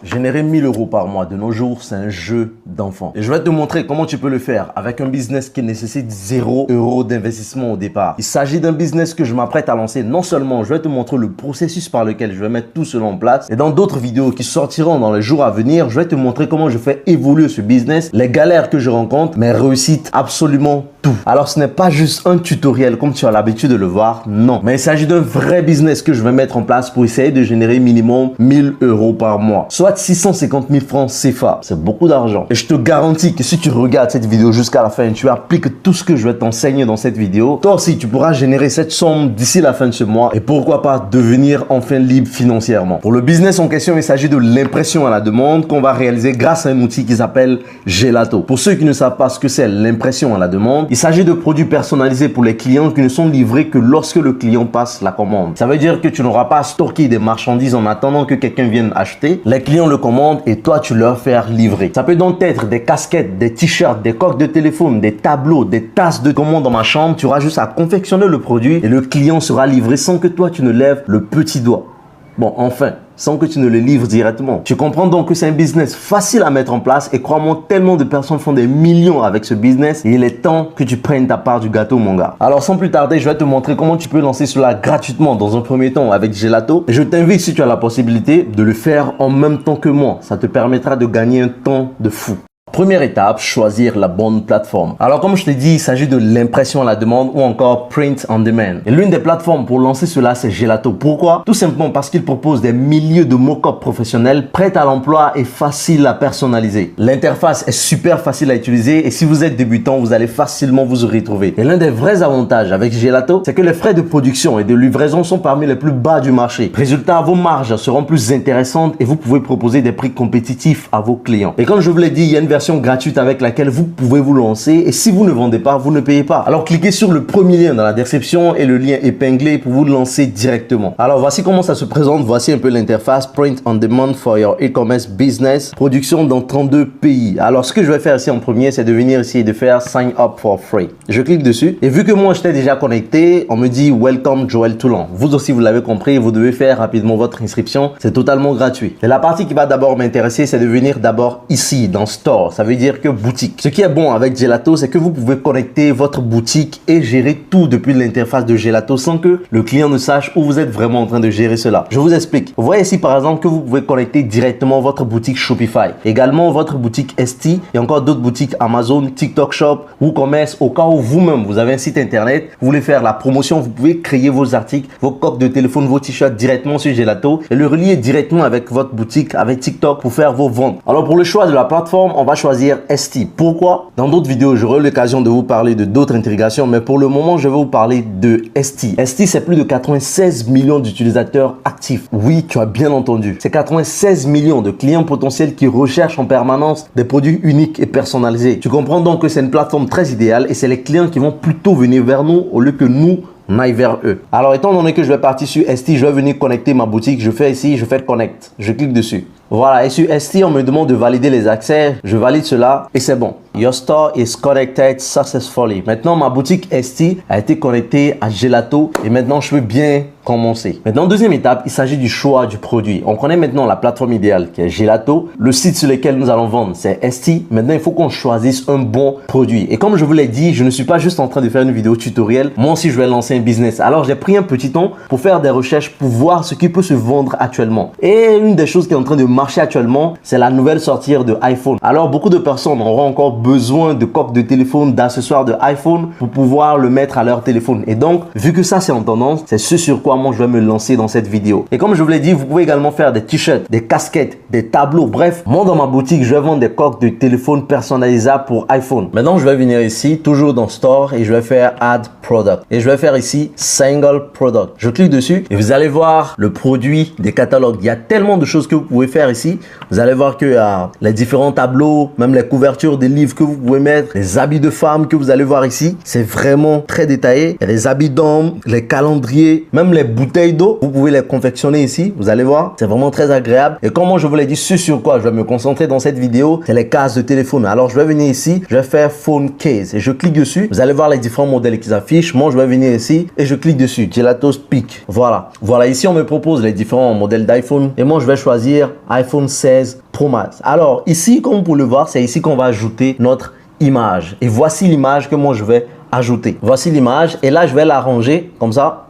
Générer 1000 € par mois de nos jours, c'est un jeu d'enfant. Et je vais te montrer comment tu peux le faire avec un business qui nécessite 0 € d'investissement au départ. Il s'agit d'un business que je m'apprête à lancer. Non seulement je vais te montrer le processus par lequel je vais mettre tout cela en place, et dans d'autres vidéos qui sortiront dans les jours à venir, je vais te montrer comment je fais évoluer ce business, les galères que je rencontre, mes réussites, absolument tout. Alors ce n'est pas juste un tutoriel comme tu as l'habitude de le voir, non. Mais il s'agit d'un vrai business que je vais mettre en place pour essayer de générer minimum 1000 € par mois. Soit 650 000 francs CFA. C'est beaucoup d'argent. Et je te garantis que si tu regardes cette vidéo jusqu'à la fin et tu appliques tout ce que je vais t'enseigner dans cette vidéo, toi aussi tu pourras générer cette somme d'ici la fin de ce mois et pourquoi pas devenir enfin libre financièrement. Pour le business en question, il s'agit de l'impression à la demande qu'on va réaliser grâce à un outil qui s'appelle Gelato. Pour ceux qui ne savent pas ce que c'est l'impression à la demande, il s'agit de produits personnalisés pour les clients qui ne sont livrés que lorsque le client passe la commande. Ça veut dire que tu n'auras pas à stocker des marchandises en attendant que quelqu'un vienne acheter. Les clients le commandent et toi tu leur fais livrer. Ça peut donc être des casquettes, des t-shirts, des coques de téléphone, des tableaux, des tasses de commande dans ma chambre. Tu auras juste à confectionner le produit et le client sera livré sans que toi tu ne lèves le petit doigt. Bon, enfin, sans que tu ne le livres directement. Tu comprends donc que c'est un business facile à mettre en place et crois-moi, tellement de personnes font des millions avec ce business et il est temps que tu prennes ta part du gâteau, mon gars. Alors, sans plus tarder, je vais te montrer comment tu peux lancer cela gratuitement dans un premier temps avec Gelato. Et je t'invite, si tu as la possibilité, de le faire en même temps que moi. Ça te permettra de gagner un temps de fou. Première étape, choisir la bonne plateforme. Alors comme je t'ai dit, il s'agit de l'impression à la demande ou encore print on demand. Et l'une des plateformes pour lancer cela, c'est Gelato. Pourquoi? Tout simplement parce qu'il propose des milliers de mock-ups professionnels prêts à l'emploi et faciles à personnaliser. L'interface est super facile à utiliser et si vous êtes débutant, vous allez facilement vous y retrouver. Et l'un des vrais avantages avec Gelato, c'est que les frais de production et de livraison sont parmi les plus bas du marché. Résultat, vos marges seront plus intéressantes et vous pouvez proposer des prix compétitifs à vos clients. Et comme je vous l'ai dit, il y a une version gratuite avec laquelle vous pouvez vous lancer et si vous ne vendez pas, vous ne payez pas. Alors cliquez sur le premier lien dans la description et le lien épinglé pour vous lancer directement. Alors voici comment ça se présente, voici un peu l'interface Print on Demand for your e-commerce business, production dans 32 pays. Alors ce que je vais faire ici en premier, c'est de venir ici et de faire Sign up for free. Je clique dessus et vu que moi j'étais déjà connecté, on me dit Welcome Joël Toulon. Vous aussi vous l'avez compris, vous devez faire rapidement votre inscription, c'est totalement gratuit. Et la partie qui va d'abord m'intéresser, c'est de venir d'abord ici dans Store. Ça veut dire que boutique. Ce qui est bon avec Gelato, c'est que vous pouvez connecter votre boutique et gérer tout depuis l'interface de Gelato sans que le client ne sache où vous êtes vraiment en train de gérer cela. Je vous explique. Vous voyez ici par exemple que vous pouvez connecter directement votre boutique Shopify. Également votre boutique Etsy et encore d'autres boutiques Amazon, TikTok Shop, WooCommerce. Au cas où vous-même vous avez un site internet, vous voulez faire la promotion, vous pouvez créer vos articles, vos coques de téléphone, vos t-shirts directement sur Gelato et le relier directement avec votre boutique, avec TikTok pour faire vos ventes. Alors pour le choix de la plateforme, on va choisir Etsy. Pourquoi? Dans d'autres vidéos, j'aurai l'occasion de vous parler de d'autres intégrations, mais pour le moment, je vais vous parler de Etsy. Etsy, c'est plus de 96 millions d'utilisateurs actifs. Oui, tu as bien entendu. C'est 96 millions de clients potentiels qui recherchent en permanence des produits uniques et personnalisés. Tu comprends donc que c'est une plateforme très idéale et c'est les clients qui vont plutôt venir vers nous au lieu que nous on aille vers eux. Alors étant donné que je vais partir sur Etsy, je vais venir connecter ma boutique. Je fais ici, je fais connect. Je clique dessus. Voilà, et sur Etsy, on me demande de valider les accès. Je valide cela et c'est bon. Your store is connected successfully. Maintenant, ma boutique Etsy a été connectée à Gelato et maintenant, je peux bien commencer. Maintenant, deuxième étape, il s'agit du choix du produit. On connaît maintenant la plateforme idéale qui est Gelato. Le site sur lequel nous allons vendre, c'est Etsy. Maintenant, il faut qu'on choisisse un bon produit. Et comme je vous l'ai dit, je ne suis pas juste en train de faire une vidéo tutoriel. Moi aussi, je vais lancer un business. Alors, j'ai pris un petit temps pour faire des recherches pour voir ce qui peut se vendre actuellement. Et une des choses qui est en train de marcher actuellement, c'est la nouvelle sortie de iPhone. Alors, beaucoup de personnes auront encore besoin de coques de téléphone, d'accessoires de iPhone pour pouvoir le mettre à leur téléphone. Et donc, vu que ça, c'est en tendance, c'est ce sur quoi moi je vais me lancer dans cette vidéo. Et comme je vous l'ai dit, vous pouvez également faire des t-shirts, des casquettes, des tableaux. Bref, moi dans ma boutique, je vais vendre des coques de téléphone personnalisables pour iPhone. Maintenant, je vais venir ici, toujours dans Store et je vais faire Add Product. Et je vais faire ici Single Product. Je clique dessus et vous allez voir le produit des catalogues. Il y a tellement de choses que vous pouvez faire ici. Vous allez voir que les différents tableaux, même les couvertures des livres livres que vous pouvez mettre, les habits de femmes que vous allez voir ici. C'est vraiment très détaillé. Il y a les habits d'hommes, les calendriers, même les bouteilles d'eau. Vous pouvez les confectionner ici. Vous allez voir, c'est vraiment très agréable. Et comme je vous l'ai dit, ce sur quoi je vais me concentrer dans cette vidéo, c'est les cases de téléphone. Alors, je vais venir ici, je vais faire Phone Case et je clique dessus. Vous allez voir les différents modèles qui s'affichent. Moi, je vais venir ici et je clique dessus. Gelato Speak. Voilà. Voilà, ici, on me propose les différents modèles d'iPhone et moi, je vais choisir iPhone 16 Pro Max. Alors, ici, comme vous pouvez le voir, c'est ici qu'on va ajouter notre image. Et voici l'image que moi, je vais ajouter. Voici l'image et là, je vais l'arranger comme ça.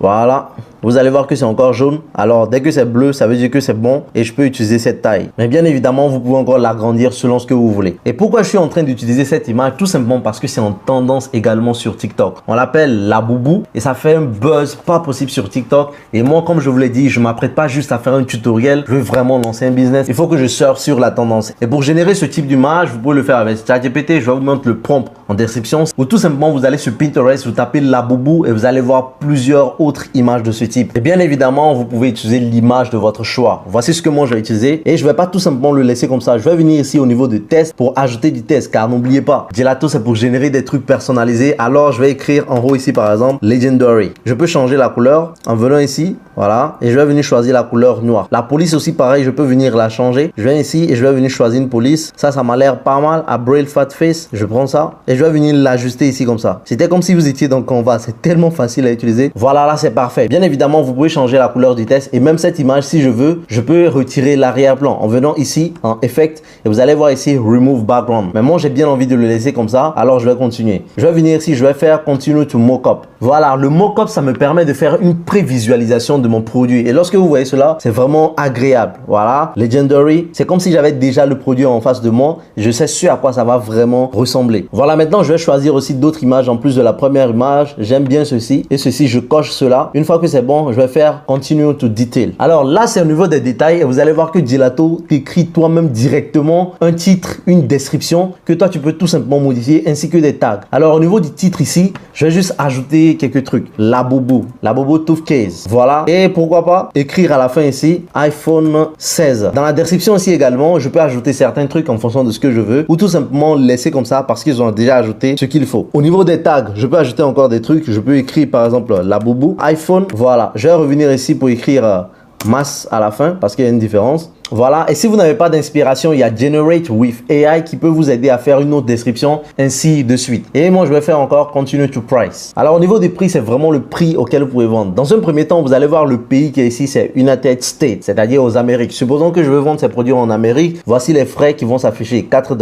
Voilà. Vous allez voir que c'est encore jaune. Alors, dès que c'est bleu, ça veut dire que c'est bon et je peux utiliser cette taille. Mais bien évidemment, vous pouvez encore l'agrandir selon ce que vous voulez. Et pourquoi je suis en train d'utiliser cette image? Tout simplement parce que c'est en tendance également sur TikTok. On l'appelle la boubou et ça fait un buzz pas possible sur TikTok. Et moi, comme je vous l'ai dit, je m'apprête pas juste à faire un tutoriel. Je veux vraiment lancer un business. Il faut que je surfe sur la tendance. Et pour générer ce type d'image, vous pouvez le faire avec ChatGPT. Je vais vous mettre le prompt en description. Ou tout simplement, vous allez sur Pinterest, vous tapez la boubou et vous allez voir plusieurs autres images de ce type. Et bien évidemment, vous pouvez utiliser l'image de votre choix. Voici ce que moi je vais utiliser et je ne vais pas tout simplement le laisser comme ça. Je vais venir ici au niveau de test pour ajouter du test car n'oubliez pas, Gelato c'est pour générer des trucs personnalisés. Alors je vais écrire en haut ici par exemple Legendary. Je peux changer la couleur en venant ici, voilà, et je vais venir choisir la couleur noire. La police aussi pareil, je peux venir la changer. Je viens ici et je vais venir choisir une police. Ça m'a l'air pas mal. À Braille Fat Face, je prends ça et je vais venir l'ajuster ici comme ça. C'était comme si vous étiez dans Canva. C'est tellement facile à utiliser. Voilà, là c'est parfait. Bien évidemment, vous pouvez changer la couleur du test et même cette image, si je veux, je peux retirer l'arrière-plan en venant ici en Effect et vous allez voir ici Remove Background. Mais moi, j'ai bien envie de le laisser comme ça, alors je vais continuer. Je vais venir ici, je vais faire Continue to Mockup. Voilà, le mockup, ça me permet de faire une prévisualisation de mon produit et lorsque vous voyez cela, c'est vraiment agréable. Voilà, Legendary, c'est comme si j'avais déjà le produit en face de moi et je sais ce à quoi ça va vraiment ressembler. Voilà, maintenant, je vais choisir aussi d'autres images en plus de la première image. J'aime bien ceci et ceci, je coche cela. Une fois que c'est bon, je vais faire Continue to Detail. Alors là, c'est au niveau des détails et vous allez voir que Gelato t'écrit toi-même directement un titre, une description que toi, tu peux tout simplement modifier ainsi que des tags. Alors au niveau du titre ici, je vais juste ajouter quelques trucs. La bobo tooth case. Voilà. Et pourquoi pas écrire à la fin ici iPhone 16. Dans la description aussi également, je peux ajouter certains trucs en fonction de ce que je veux ou tout simplement laisser comme ça parce qu'ils ont déjà ajouté ce qu'il faut. Au niveau des tags, je peux ajouter encore des trucs. Je peux écrire par exemple la bobo iPhone. Voilà. Je vais revenir ici pour écrire masse à la fin parce qu'il y a une différence. Voilà, et si vous n'avez pas d'inspiration, il y a Generate with AI qui peut vous aider à faire une autre description, ainsi de suite. Et moi, je vais faire encore Continue to Price. Alors, au niveau des prix, c'est vraiment le prix auquel vous pouvez vendre. Dans un premier temps, vous allez voir le pays qui est ici, c'est United States, c'est-à-dire aux Amériques. Supposons que je veux vendre ces produits en Amérique. Voici les frais qui vont s'afficher. $4,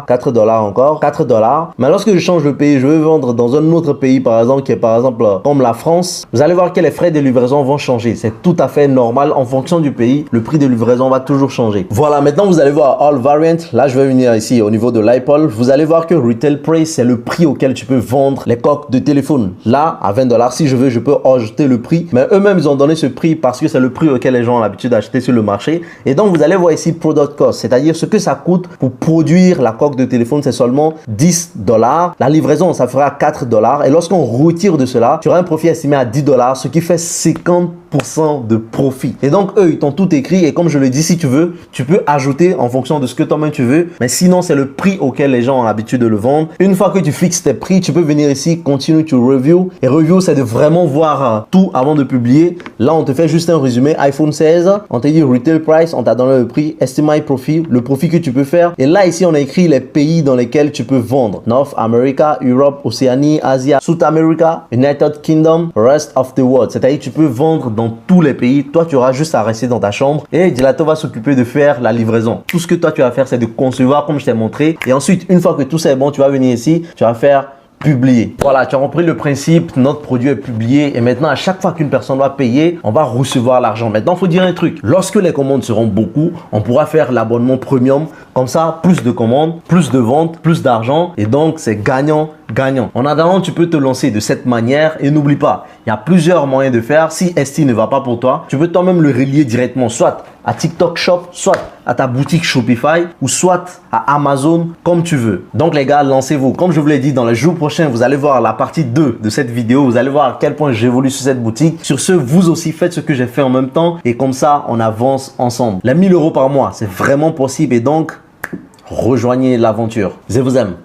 $4 encore, $4. Mais lorsque je change le pays, je veux vendre dans un autre pays, par exemple, qui est par exemple comme la France. Vous allez voir que les frais de livraison vont changer. C'est tout à fait normal. En fonction du pays, le prix de livraison va toujours changer. Voilà, maintenant vous allez voir All Variant. Là, je vais venir ici au niveau de l'iPod. Vous allez voir que Retail Price, c'est le prix auquel tu peux vendre les coques de téléphone. Là, à $20, si je veux, je peux ajouter le prix. Mais eux-mêmes, ils ont donné ce prix parce que c'est le prix auquel les gens ont l'habitude d'acheter sur le marché. Et donc, vous allez voir ici Product Cost, c'est-à-dire ce que ça coûte pour produire la coque de téléphone, c'est seulement $10. La livraison, ça fera $4. Et lorsqu'on retire de cela, tu auras un profit estimé à $10, ce qui fait 50% de profit. Et donc, eux, ils t'ont tout écrit. Et comme je le dis, si tu veux, tu peux ajouter en fonction de ce que toi-même tu veux. Mais sinon, c'est le prix auquel les gens ont l'habitude de le vendre. Une fois que tu fixes tes prix, tu peux venir ici, Continue to Review. Et Review, c'est de vraiment voir tout avant de publier. Là, on te fait juste un résumé. iPhone 16, on te dit Retail Price, on t'a donné le prix. Estimate Profit, le profit que tu peux faire. Et là, ici, on a écrit les pays dans lesquels tu peux vendre. North America, Europe, Océanie, Asie, South America, United Kingdom, Rest of the World. C'est-à-dire, tu peux vendre dans tous les pays. Toi, tu auras juste à rester dans ta chambre et Gelato va s'occuper de faire la livraison. Tout ce que toi, tu vas faire, c'est de concevoir comme je t'ai montré. Et ensuite, une fois que tout ça est bon, tu vas venir ici, tu vas faire publier. Voilà, tu as compris le principe, notre produit est publié et maintenant à chaque fois qu'une personne va payer, on va recevoir l'argent. Maintenant, il faut dire un truc, lorsque les commandes seront beaucoup, on pourra faire l'abonnement premium, comme ça, plus de commandes, plus de ventes, plus d'argent et donc c'est gagnant. En attendant, tu peux te lancer de cette manière et n'oublie pas, il y a plusieurs moyens de faire. Si Esti ne va pas pour toi, tu peux toi-même le relier directement, soit à TikTok Shop, soit à ta boutique Shopify ou soit à Amazon, comme tu veux. Donc les gars, lancez-vous. Comme je vous l'ai dit, dans les jours prochains, vous allez voir la partie 2 de cette vidéo. Vous allez voir à quel point j'évolue sur cette boutique. Sur ce, vous aussi, faites ce que j'ai fait en même temps et comme ça, on avance ensemble. Les 1000 € par mois, c'est vraiment possible et donc, Rejoignez l'aventure. Je vous aime.